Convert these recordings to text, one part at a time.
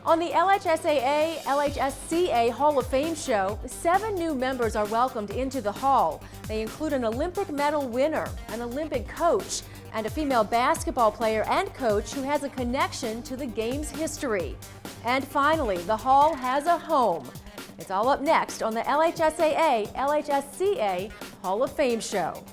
On the LHSAA, LHSCA Hall of Fame show, 7 new members are welcomed into the hall. They include an Olympic medal winner, an Olympic coach, and a female basketball player and coach who has a connection to the game's history. And finally, the hall has a home. It's all up next on the LHSAA, LHSCA Hall of Fame show.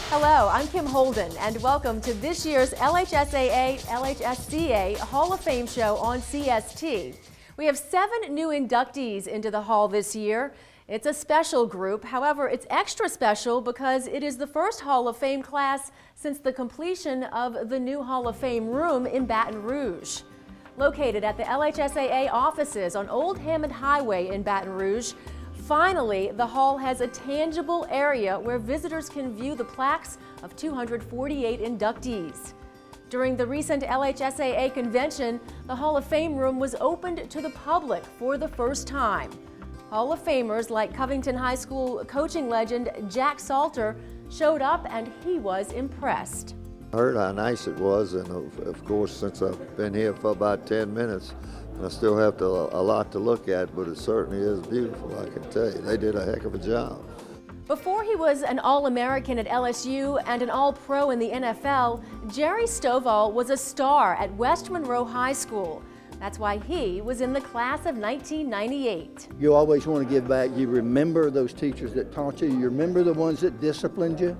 Hello, I'm Kim Holden, and welcome to this year's LHSAA, LHSCA Hall of Fame show on CST. We have 7 new inductees into the hall this year. It's a special group. However, it's extra special because it is the first Hall of Fame class since the completion of the new Hall of Fame room in Baton Rouge. Located at the LHSAA offices on Old Hammond Highway in Baton Rouge, finally, the hall has a tangible area where visitors can view the plaques of 248 inductees. During the recent LHSAA convention, the Hall of Fame room was opened to the public for the first time. Hall of Famers like Covington High School coaching legend Jack Salter showed up, and he was impressed. I heard how nice it was, and of course, since I've been here for about 10 minutes, I still have a lot to look at, but it certainly is beautiful, I can tell you. They did a heck of a job. Before he was an All-American at LSU and an All-Pro in the NFL, Jerry Stovall was a star at West Monroe High School. That's why he was in the class of 1998. You always want to give back. You remember those teachers that taught you. You remember the ones that disciplined you,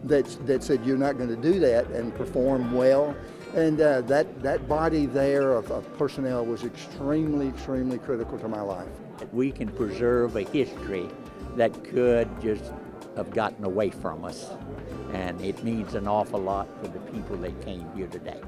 that said you're not going to do that and perform well. And that body there of personnel was extremely, extremely critical to my life. We can preserve a history that could just have gotten away from us. And it means an awful lot for the people that came here today.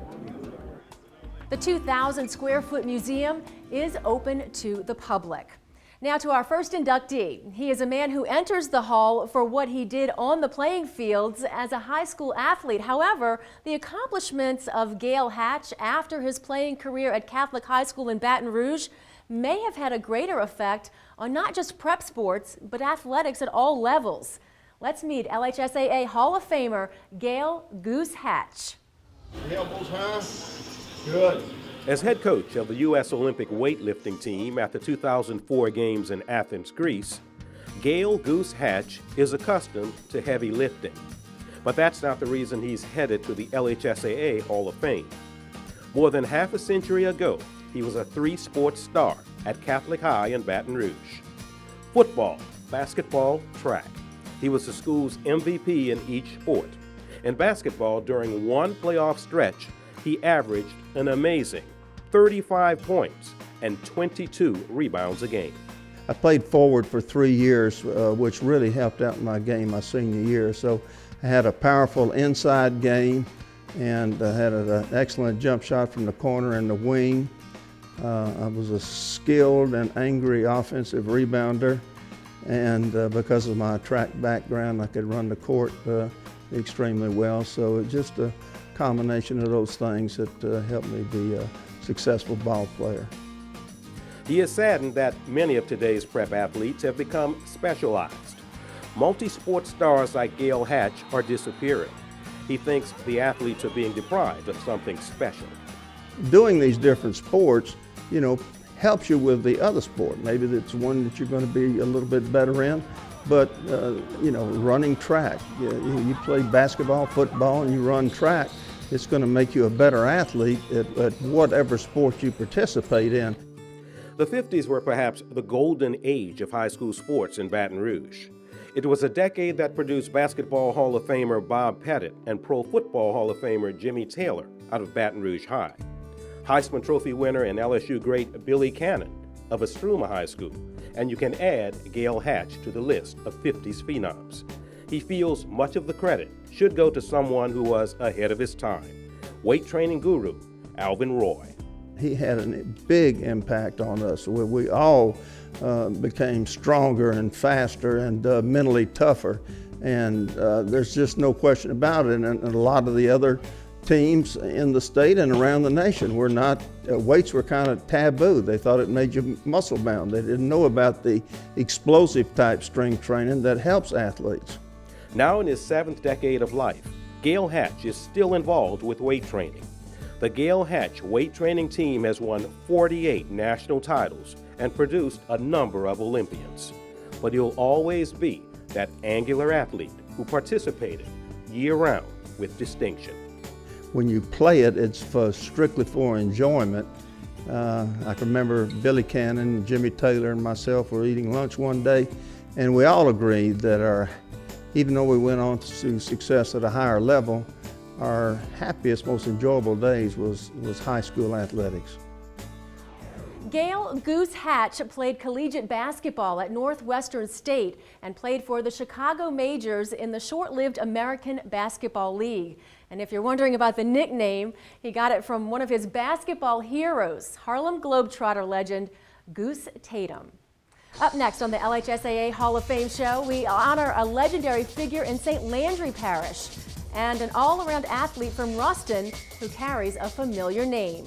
The 2,000 square foot museum is open to the public. Now to our first inductee. He is a man who enters the hall for what he did on the playing fields as a high school athlete. However, the accomplishments of Gale Hatch after his playing career at Catholic High School in Baton Rouge may have had a greater effect on not just prep sports, but athletics at all levels. Let's meet LHSAA Hall of Famer Gale "Goose" Hatch. Elbows high. Good. As head coach of the U.S. Olympic weightlifting team at the 2004 Games in Athens, Greece, Gale "Goose" Hatch is accustomed to heavy lifting. But that's not the reason he's headed to the LHSAA Hall of Fame. More than half a century ago, he was a 3-sport star at Catholic High in Baton Rouge. Football, basketball, track. He was the school's MVP in each sport. In basketball, during one playoff stretch, he averaged an amazing 35 points and 22 rebounds a game. I played forward for 3 years, which really helped out my game my senior year. So I had a powerful inside game, and I had an excellent jump shot from the corner and the wing. I was a skilled and angry offensive rebounder, and because of my track background, I could run the court extremely well. So it's just a combination of those things that helped me be a successful ball player. He is saddened that many of today's prep athletes have become specialized. Multi-sport stars like Gale Hatch are disappearing. He thinks the athletes are being deprived of something special. Doing these different sports, helps you with the other sport. Maybe it's one that you're going to be a little bit better in, but running track. You play basketball, football, and you run track. It's going to make you a better athlete at whatever sport you participate in. The 50s were perhaps the golden age of high school sports in Baton Rouge. It was a decade that produced Basketball Hall of Famer Bob Pettit and Pro Football Hall of Famer Jimmy Taylor out of Baton Rouge High. Heisman Trophy winner and LSU great Billy Cannon of Estruma High School. And you can add Gale Hatch to the list of 50s phenoms. He feels much of the credit should go to someone who was ahead of his time, weight training guru Alvin Roy. He had a big impact on us. We all became stronger and faster and mentally tougher. And there's just no question about it. And a lot of the other teams in the state and around the nation were not, weights were kind of taboo. They thought it made you muscle bound. They didn't know about the explosive type strength training that helps athletes. Now in his 7th decade of life, Gale Hatch is still involved with weight training. The Gale Hatch weight training team has won 48 national titles and produced a number of Olympians. But he'll always be that angular athlete who participated year-round with distinction. When you play it, it's strictly for enjoyment. I can remember Billy Cannon, Jimmy Taylor, and myself were eating lunch one day, and we all agreed that even though we went on to success at a higher level, our happiest, most enjoyable days was high school athletics. Gale Goose Hatch played collegiate basketball at Northwestern State and played for the Chicago Majors in the short-lived American Basketball League. And if you're wondering about the nickname, he got it from one of his basketball heroes, Harlem Globetrotter legend Goose Tatum. Up next on the LHSAA Hall of Fame show, we honor a legendary figure in St. Landry Parish and an all-around athlete from Ruston who carries a familiar name.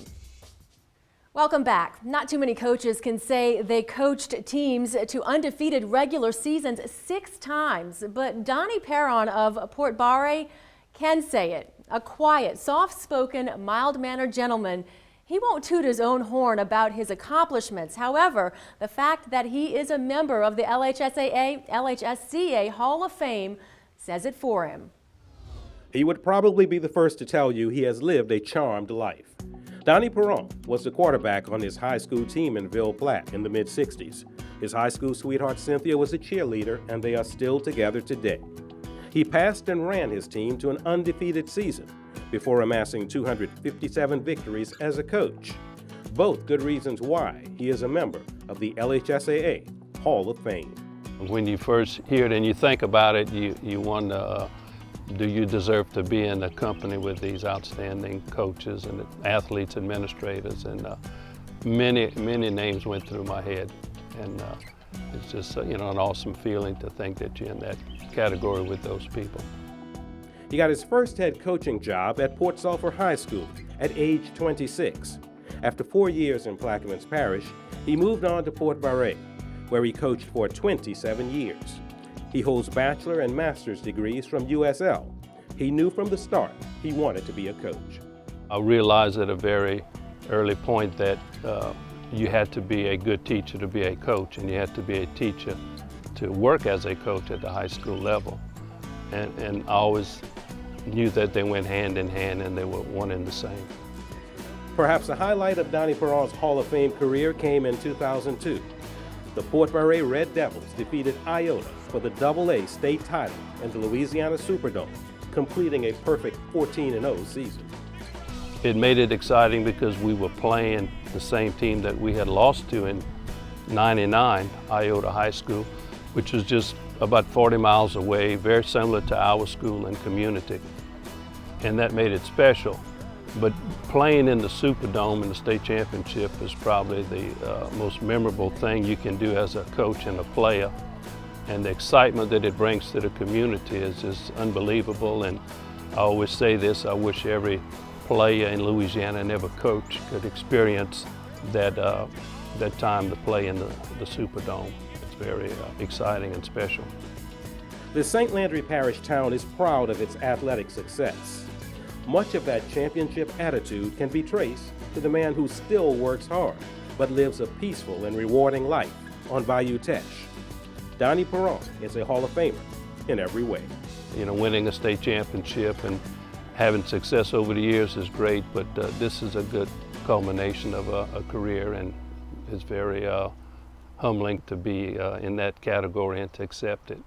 Welcome back. Not too many coaches can say they coached teams to undefeated regular seasons 6 times, but Donnie Perron of Port Barre can say it. A quiet, soft-spoken, mild-mannered gentleman. He won't toot his own horn about his accomplishments. However, the fact that he is a member of the LHSAA, LHSCA Hall of Fame says it for him. He would probably be the first to tell you he has lived a charmed life. Donnie Perron was the quarterback on his high school team in Ville Platte in the mid-60s. His high school sweetheart Cynthia was a cheerleader, and they are still together today. He passed and ran his team to an undefeated season before amassing 257 victories as a coach. Both good reasons why he is a member of the LHSAA Hall of Fame. When you first hear it and you think about it, you wonder, do you deserve to be in a company with these outstanding coaches and athletes, administrators, and many names went through my head. And it's just an awesome feeling to think that you're in that category with those people. He got his first head coaching job at Port Sulphur High School at age 26. After 4 years in Plaquemines Parish, he moved on to Port Barre, where he coached for 27 years. He holds bachelor and master's degrees from USL. He knew from the start he wanted to be a coach. I realized at a very early point that you had to be a good teacher to be a coach, and you had to be a teacher to work as a coach at the high school level. And I always knew that they went hand in hand and they were one and the same. Perhaps the highlight of Donnie Perron's Hall of Fame career came in 2002. The Port Barre Red Devils defeated Iota for the AA state title in the Louisiana Superdome, completing a perfect 14-0 season. It made it exciting because we were playing the same team that we had lost to in '99, Iota High School, which was just about 40 miles away, very similar to our school and community. And that made it special. But playing in the Superdome in the state championship is probably the most memorable thing you can do as a coach and a player. And the excitement that it brings to the community is just unbelievable. And I always say this, I wish every player in Louisiana and every coach could experience that time to play in the Superdome. It's very exciting and special. The St. Landry Parish town is proud of its athletic success. Much of that championship attitude can be traced to the man who still works hard but lives a peaceful and rewarding life on Bayou Teche. Donnie Perron is a Hall of Famer in every way. Winning a state championship and having success over the years is great, but this is a good culmination of a career, and it's very humbling to be in that category and to accept it.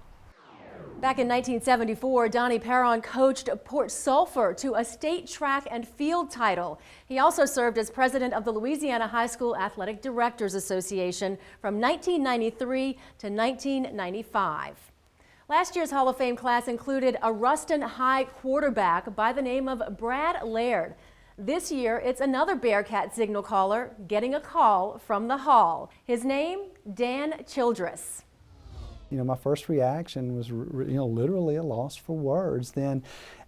Back in 1974, Donnie Perron coached Port Sulphur to a state track and field title. He also served as president of the Louisiana High School Athletic Directors Association from 1993 to 1995. Last year's Hall of Fame class included a Ruston High quarterback by the name of Brad Laird. This year, it's another Bearcat signal caller getting a call from the Hall. His name, Dan Childress. my first reaction was, literally a loss for words. Then,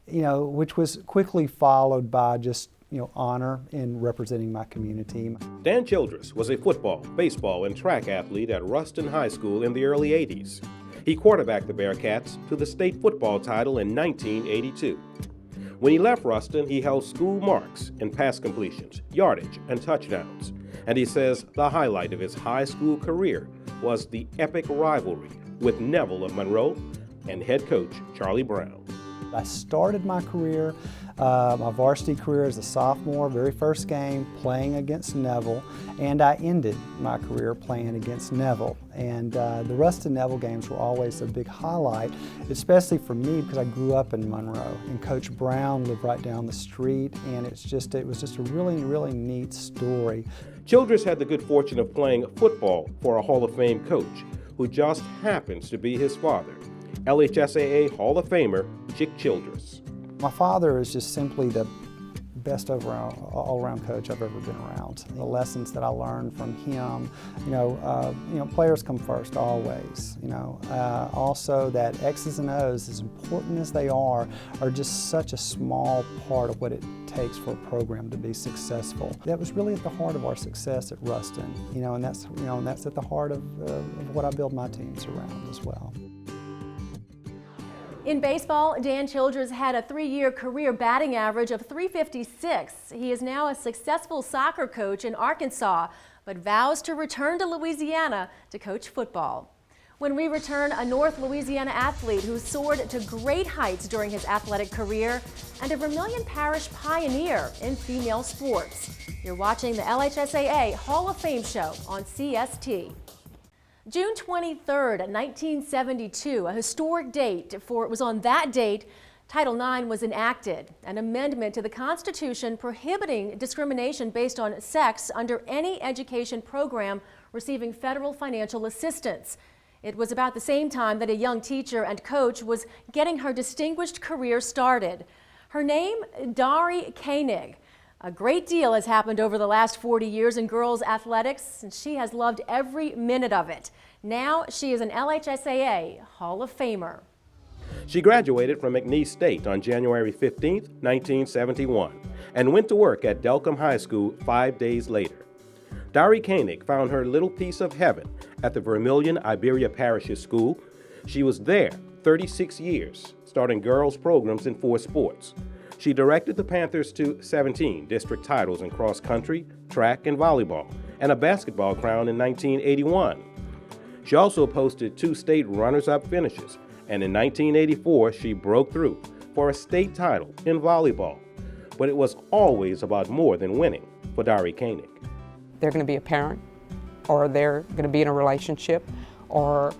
which was quickly followed by just, honor in representing my community. Dan Childress was a football, baseball, and track athlete at Ruston High School in the early 80s. He quarterbacked the Bearcats to the state football title in 1982. When he left Ruston, he held school marks in pass completions, yardage, and touchdowns. And he says the highlight of his high school career was the epic rivalry with Neville of Monroe and head coach Charlie Brown. I started my career, my varsity career as a sophomore, very first game, playing against Neville, and I ended my career playing against Neville. And the Ruston Neville games were always a big highlight, especially for me because I grew up in Monroe, and Coach Brown lived right down the street, and it was just a really, really neat story. Childress had the good fortune of playing football for a Hall of Fame coach who just happens to be his father, LHSAA Hall of Famer Chick Childress. My father is just simply the best all-around coach I've ever been around. The lessons that I learned from him, players come first always. Also that X's and O's, as important as they are just such a small part of what it takes for a program to be successful. That was really at the heart of our success at Ruston, and that's at the heart of what I build my teams around as well. In baseball, Dan Childress had a 3-year career batting average of .356. He is now a successful soccer coach in Arkansas, but vows to return to Louisiana to coach football. When we return, a North Louisiana athlete who soared to great heights during his athletic career, and a Vermilion Parish pioneer in female sports. You're watching the LHSAA Hall of Fame show on CST. June 23rd, 1972, a historic date, for it was on that date Title IX was enacted, an amendment to the Constitution prohibiting discrimination based on sex under any education program receiving federal financial assistance. It was about the same time that a young teacher and coach was getting her distinguished career started. Her name, Dari Koenig. A great deal has happened over the last 40 years in girls athletics, and she has loved every minute of it. Now she is an LHSAA Hall of Famer. She graduated from McNeese State on January 15, 1971, and went to work at Delcombe High School 5 days later. Dari Koenig found her little piece of heaven at the Vermilion Iberia Parishes School. She was there 36 years, starting girls' programs in 4 sports. She directed the Panthers to 17 district titles in cross country, track, and volleyball, and a basketball crown in 1981. She also posted 2 state runners-up finishes, and in 1984 she broke through for a state title in volleyball. But it was always about more than winning for Dari Koenig. They're going to be a parent, or they're going to be in a relationship, or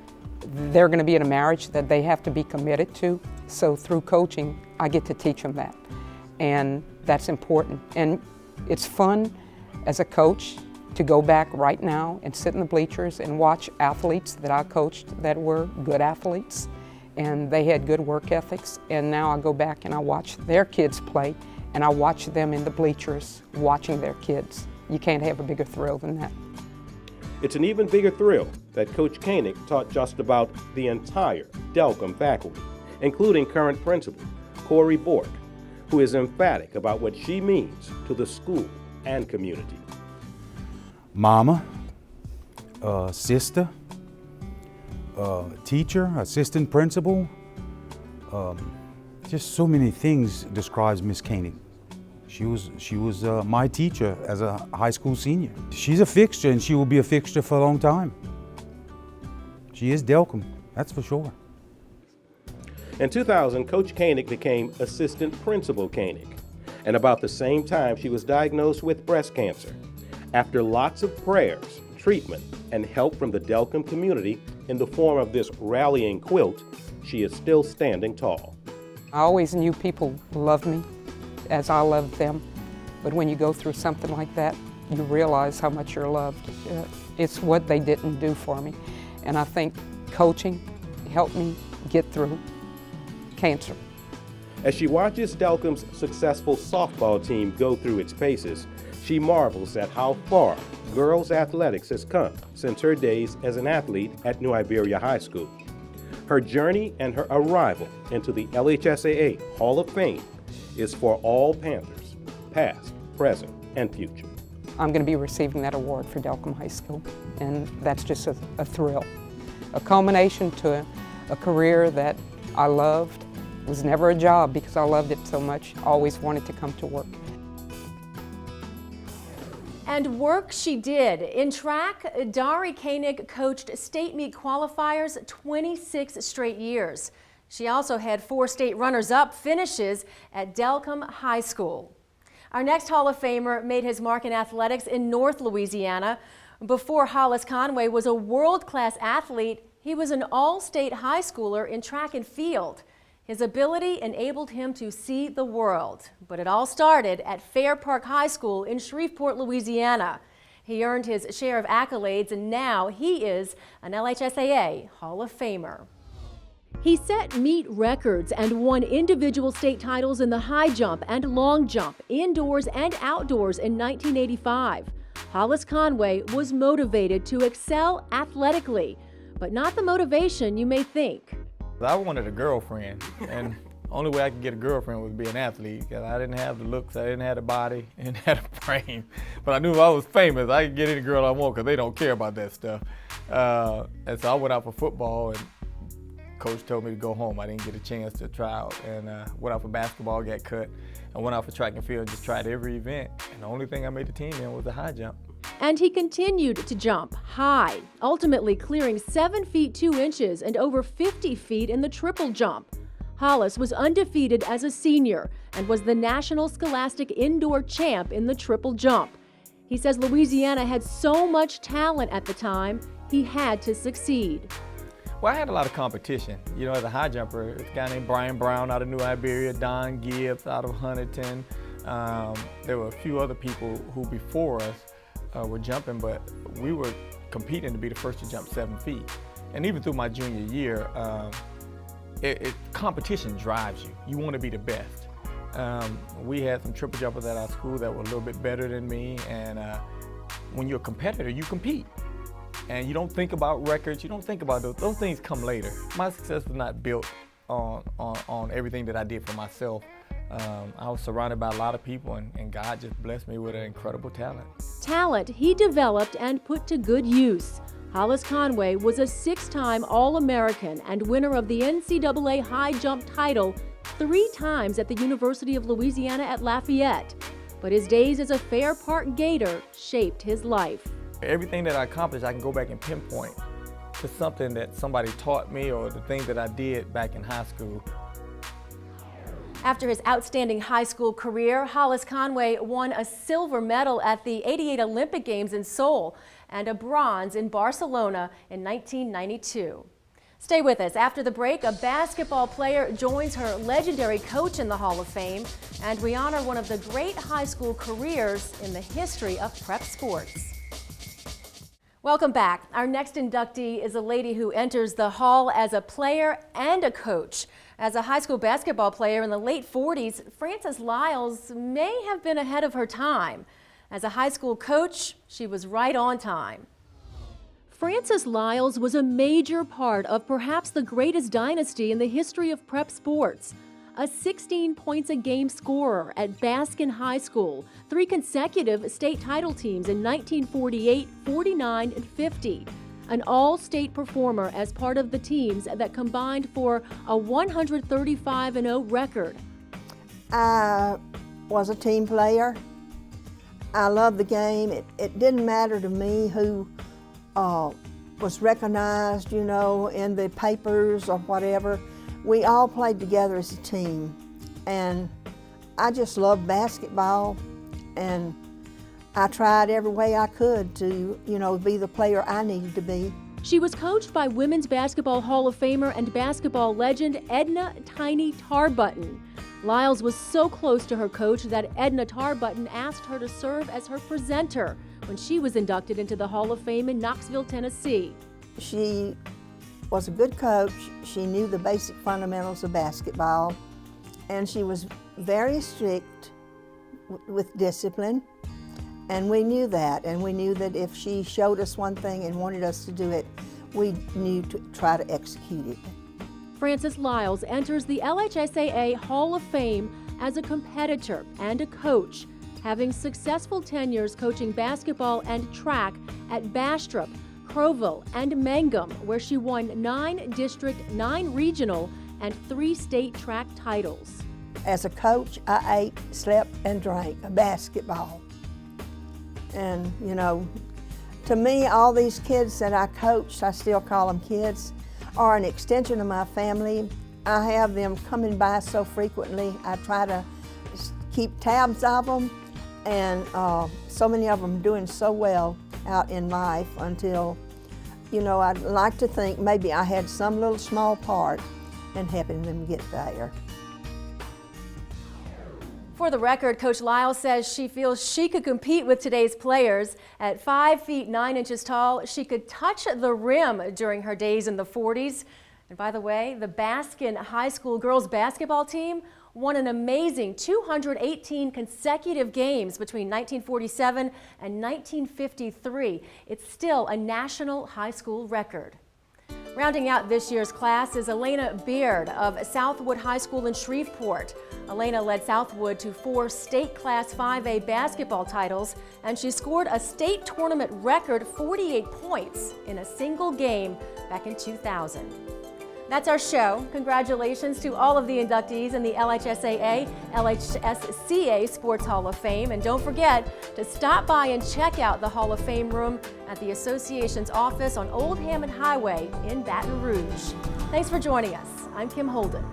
they're going to be in a marriage that they have to be committed to. So through coaching, I get to teach them that, and that's important. And it's fun as a coach to go back right now and sit in the bleachers and watch athletes that I coached that were good athletes, and they had good work ethics. And now I go back and I watch their kids play, and I watch them in the bleachers watching their kids. You can't have a bigger thrill than that. It's an even bigger thrill that Coach Koenig taught just about the entire Delcombe faculty, including current principal, Corey Bork, who is emphatic about what she means to the school and community. Mama, sister, teacher, assistant principal, just so many things describes Miss Koenig. She was my teacher as a high school senior. She's a fixture, and she will be a fixture for a long time. She is Delcombe, that's for sure. In 2000, Coach Koenig became Assistant Principal Koenig, and about the same time she was diagnosed with breast cancer. After lots of prayers, treatment, and help from the Delcombe community in the form of this rallying quilt, she is still standing tall. I always knew people loved me as I loved them, but when you go through something like that, you realize how much you're loved. It's what they didn't do for me, and I think coaching helped me get through cancer. As she watches Delcombe's successful softball team go through its paces, she marvels at how far girls athletics has come since her days as an athlete at New Iberia High School. Her journey and her arrival into the LHSAA Hall of Fame is for all Panthers, past, present, and future. I'm going to be receiving that award for Delcombe High School, and that's just a thrill. A culmination to a career that I loved. It was never a job because I loved it so much. I always wanted to come to work. And work she did. In track, Dari Koenig coached state meet qualifiers 26 straight years. She also had 4 state runners-up finishes at Delcombe High School. Our next Hall of Famer made his mark in athletics in North Louisiana. Before Hollis Conway was a world-class athlete, he was an all-state high schooler in track and field. His ability enabled him to see the world, but it all started at Fair Park High School in Shreveport, Louisiana. He earned his share of accolades, and now he is an LHSAA Hall of Famer. He set meet records and won individual state titles in the high jump and long jump, indoors and outdoors in 1985. Hollis Conway was motivated to excel athletically, but not the motivation you may think. I wanted a girlfriend, and only way I could get a girlfriend was be an athlete, because I didn't have the looks, I didn't have the body, I didn't have the brain. But I knew if I was famous, I could get any girl I want, because they don't care about that stuff. And so I went out for football, and coach told me to go home. I didn't get a chance to try out, and went out for basketball, got cut. I went out for track and field and just tried every event, and the only thing I made the team in was the high jump. And he continued to jump high, ultimately clearing 7 feet 2 inches and over 50 feet in the triple jump. Hollis was undefeated as a senior and was the National Scholastic Indoor Champ in the triple jump. He says Louisiana had so much talent at the time, he had to succeed. Well, I had a lot of competition. You know, as a high jumper, there's a guy named Brian Brown out of New Iberia, Don Gibbs out of Huntington. There were a few other people who before us were jumping, but we were competing to be the first to jump 7 feet. And even through my junior year, competition drives you. You want to be the best. We had some triple jumpers at our school that were a little bit better than me, and when you're a competitor, you compete. And you don't think about records, you don't think about those things come later. My success was not built on everything that I did for myself. I was surrounded by a lot of people, and God just blessed me with an incredible talent. Talent he developed and put to good use. Hollis Conway was a 6-time All-American and winner of the NCAA high jump title 3 times at the University of Louisiana at Lafayette. But his days as a Fair Park Gator shaped his life. Everything that I accomplished, I can go back and pinpoint to something that somebody taught me or the things that I did back in high school. After his outstanding high school career, Hollis Conway won a silver medal at the '88 Olympic Games in Seoul and a bronze in Barcelona in 1992. Stay with us. After the break, a basketball player joins her legendary coach in the Hall of Fame, and we honor one of the great high school careers in the history of prep sports. Welcome back. Our next inductee is a lady who enters the Hall as a player and a coach. As a high school basketball player in the late 40s, Frances Lyles may have been ahead of her time. As a high school coach, she was right on time. Frances Lyles was a major part of perhaps the greatest dynasty in the history of prep sports. A 16 points a game scorer at Baskin High School, 3 consecutive state title teams in 1948, 49, and 50. An all-state performer as part of the teams that combined for a 135-0 record. I was a team player. I loved the game. It didn't matter to me who was recognized, you know, in the papers or whatever. We all played together as a team, and I just loved basketball, and I tried every way I could to, you know, be the player I needed to be. She was coached by Women's Basketball Hall of Famer and basketball legend Edna Tiny Tarbutton. Lyles was so close to her coach that Edna Tarbutton asked her to serve as her presenter when she was inducted into the Hall of Fame in Knoxville, Tennessee. She was a good coach. She knew the basic fundamentals of basketball, and she was very strict with discipline. And we knew that, and we knew that if she showed us one thing and wanted us to do it, we knew to try to execute it. Frances Lyles enters the LHSAA Hall of Fame as a competitor and a coach, having successful tenures coaching basketball and track at Bastrop, Crowville, and Mangum, where she won 9 district, 9 regional, and 3 state track titles. As a coach, I ate, slept, and drank basketball. And, you know, to me, all these kids that I coached, I still call them kids, are an extension of my family. I have them coming by so frequently. I try to keep tabs of them, and so many of them doing so well out in life until, you know, I'd like to think maybe I had some little small part in helping them get there. For the record, Coach Lyles says she feels she could compete with today's players. At 5 feet 9 inches tall, she could touch the rim during her days in the 40s. And by the way, the Baskin High School girls basketball team won an amazing 218 consecutive games between 1947 and 1953. It's still a national high school record. Rounding out this year's class is Elena Beard of Southwood High School in Shreveport. Elena led Southwood to 4 state Class 5A basketball titles, and she scored a state tournament record 48 points in a single game back in 2000. That's our show. Congratulations to all of the inductees in the LHSAA, LHSCA Sports Hall of Fame. And don't forget to stop by and check out the Hall of Fame room at the association's office on Old Hammond Highway in Baton Rouge. Thanks for joining us. I'm Kim Holden.